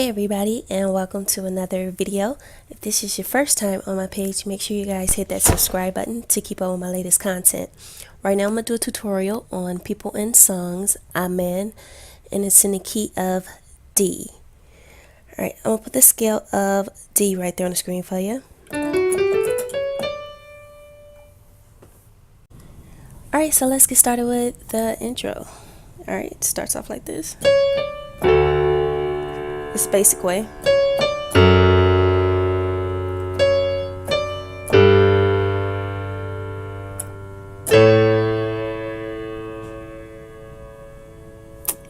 Hey everybody, and welcome to another video. If this is your first time on my page, make sure you guys hit that subscribe button to keep up with my latest content. Right now I'm going to do a tutorial on people and songs, Amen, and it's in the key of D. Alright, I'm going to put the scale of D right there on the screen for you. Alright, so let's get started with the intro. Alright, it starts off like this. This basic way.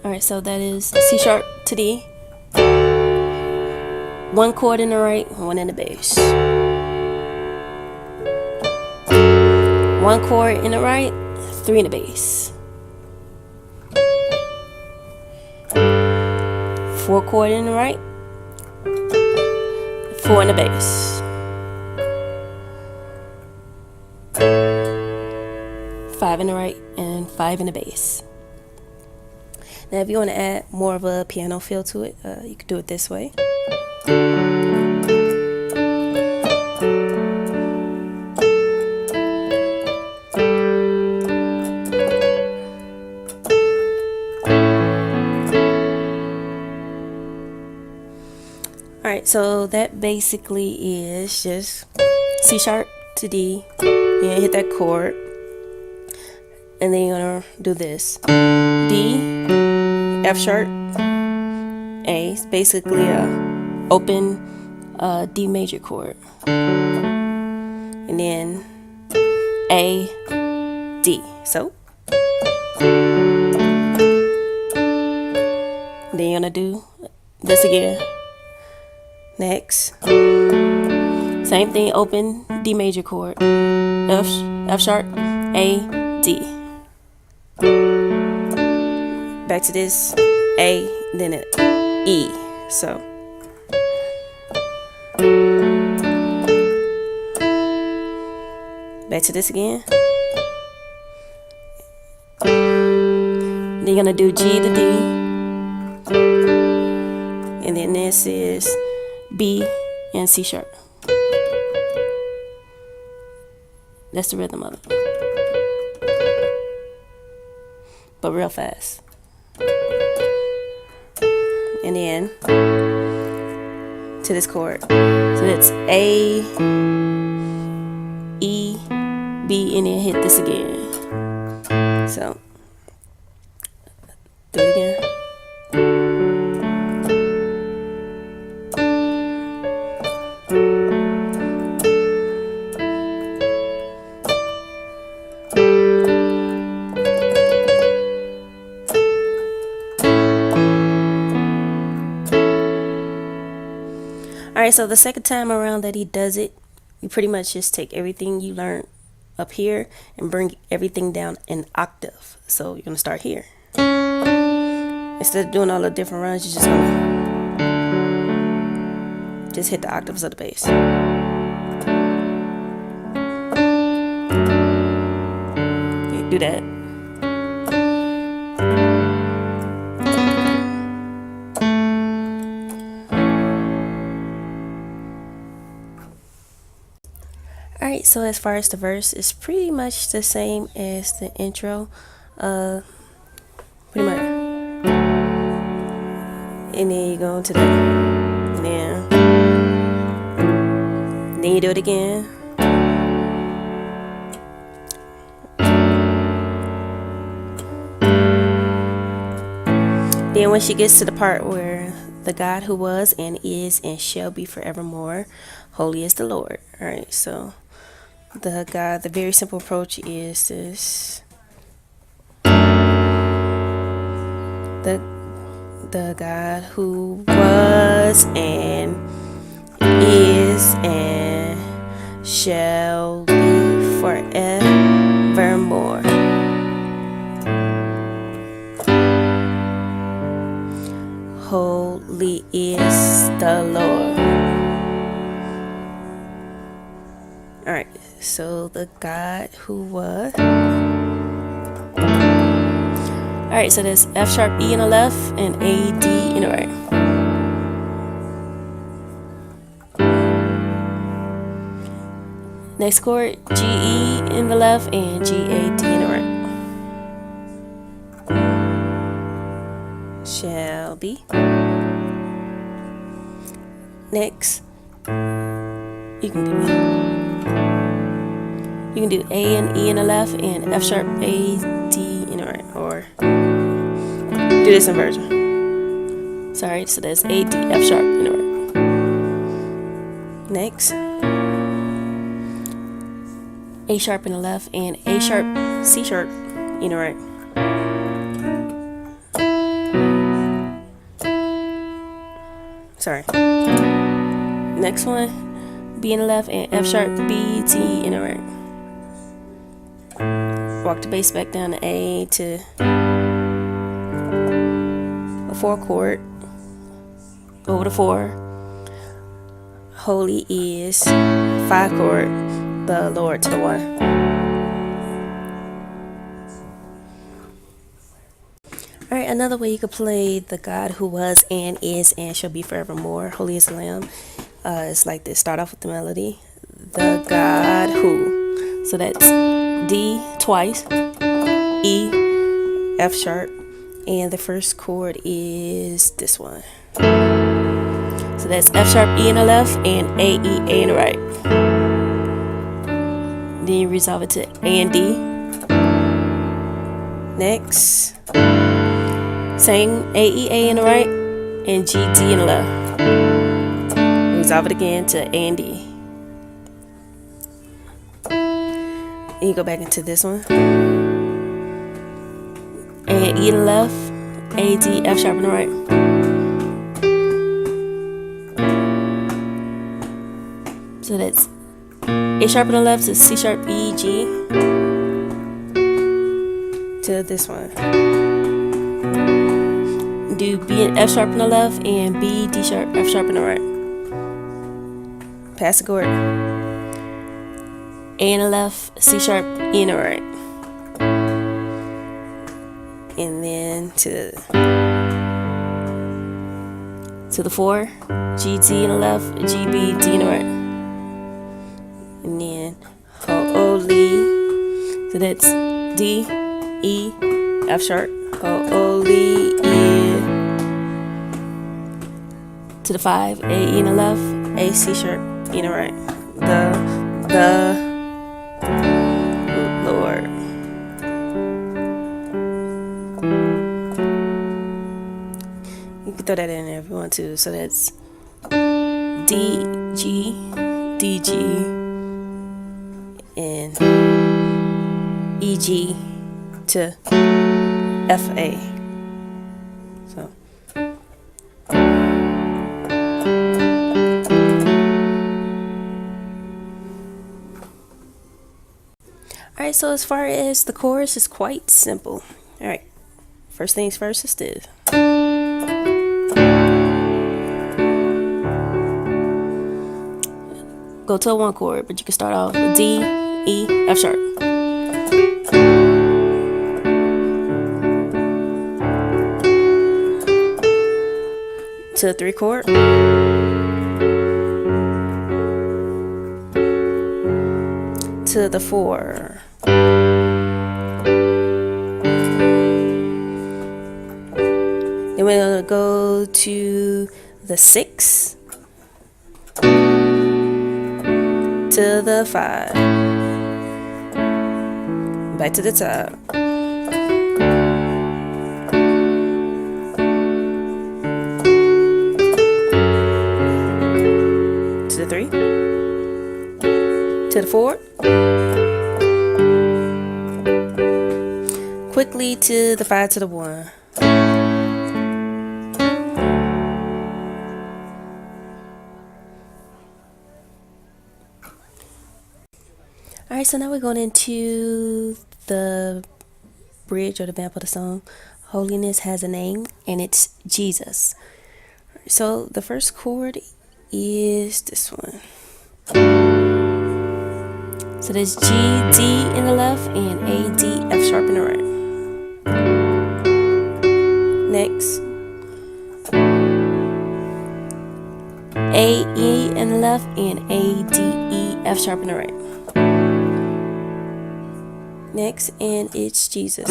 Alright, so that is C sharp to D. One chord in the right, one in the bass. One chord in the right, three in the bass. Four chord in the right, four in the bass. Five in the right and five in the bass. Now if you want to add more of a piano feel to it, you can do it this way. Alright, so that basically is just C sharp to D. You hit that chord, and then you're gonna do this. D, F sharp, A. It's basically a open D major chord, and then A, D. So then you're gonna do this again. Next, same thing, open D major chord, F sharp, A, D. Back to this, A, then an E. So back to this again. Then you're gonna do G to D, and then this is B and C sharp. That's the rhythm of it, but real fast. And then to this chord, so that's A, E, B, and then hit this again. So do it again. Alright, so the second time around that he does it, you pretty much just take everything you learned up here and bring everything down an octave. So you're going to start here. Instead of doing all the different runs, you're just going to just hit the octaves of the bass. You do that. Alright, so as far as the verse, it's pretty much the same as the intro. Pretty much. And then you go into that. And then you do it again. Then when she gets to the part where the God who was and is and shall be forevermore, holy is the Lord. Alright, so the very simple approach is this. The God who was and is and shall be forevermore. Holy is the Lord. Alright, so the God who was. Alright, so there's F sharp E in the left and A, D in the right. Next chord, G, E in the left and G, A, D in the right. Shall be. Next, you can do A and E in the left and F sharp, A, D in the right, or do this inversion. Sorry, so that's A, D, F sharp in the right. Next, A sharp in the left and A sharp, C sharp in the right. Sorry. Next one, B in the left and F sharp, B, D in the right. Walk the bass back down to A to a 4 chord. Over the 4. Holy is 5 chord. The Lord to the 1. Alright, another way you could play the God who was and is and shall be forevermore. Holy is the Lamb. It's like this. Start off with the melody. The God who. So that's D twice, E, F sharp, and the first chord is this one. So that's F sharp, E in the left, and A, E, A in the right. Then you resolve it to A and D. Next, same A, E, A in the right, and G, D in the left. Resolve it again to A and D. And you go back into this one. And E in the left, A, D, F sharp in the right. So that's A sharp in the left to C sharp, E, G to this one. Do B and F sharp in the left and B, D sharp, F sharp in the right. Pass the chord. A in the left, C sharp, E in the right. And then to the 4, G, D in the left, G, B, D in the right. And then holy, so that's D, E, F sharp, holy, E. To the 5, A, E in the left, A, C sharp, E in the right. The Lord. You can throw that in there if you want to. So that's D, G, D, G, and E, G to F, A. So. Alright, so as far as the chorus is quite simple. Alright, first things first is this. Go to a 1 chord, but you can start off with D, E, F sharp. To the 3 chord. To the 4. Then we're going to go to the 6. To the 5. Back to the top. To the 3. To the 4. Quickly to the 5 to the 1. Alright, so now we're going into the bridge or the vamp of the song. Holiness has a name, and it's Jesus. So the first chord is this one. So there's G, D in the left, and A, D, F sharp in the right. Next, A, E in the left, and A, D, E, F sharp in the right. next, and it's Jesus.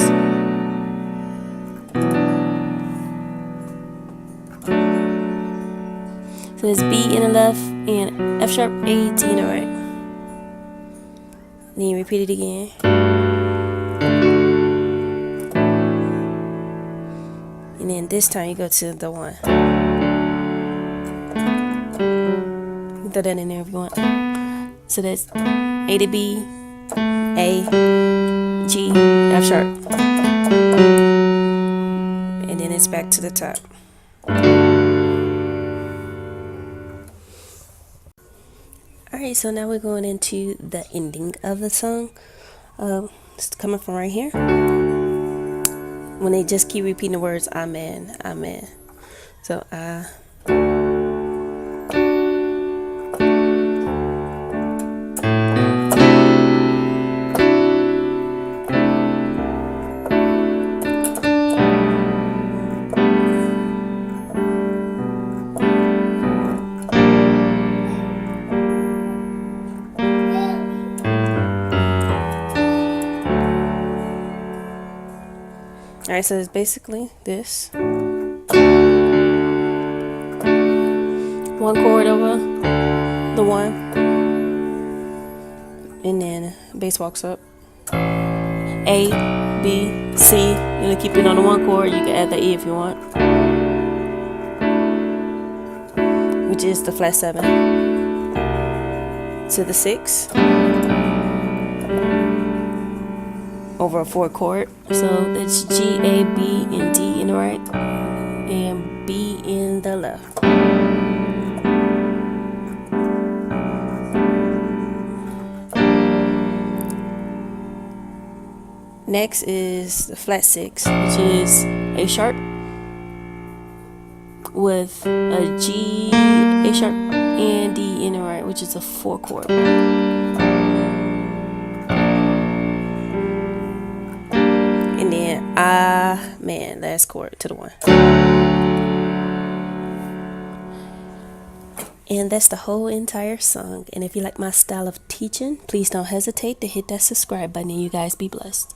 So it's B in the left and F sharp, A, D in the right. Then you repeat it again. And then this time you go to the 1. You can throw that in there if you want. So that's A to B, A, G, F sharp. And then it's back to the top. Alright, so now we're going into the ending of the song. It's coming from right here. When they just keep repeating the words, Amen, Amen. So, alright, so it's basically this. 1 chord over the 1. And then bass walks up. A, B, C. You're gonna keep it on the 1 chord. You can add the E if you want. Which is the flat 7. To the 6. Over a 4 chord, so that's G, A, B, and D in the right, and B in the left. Next is the flat 6, which is A sharp with a G, A sharp, and D in the right, which is a 4 chord. And then Amen, last chord to the 1. And that's the whole entire song. And if you like my style of teaching, please don't hesitate to hit that subscribe button, and you guys be blessed.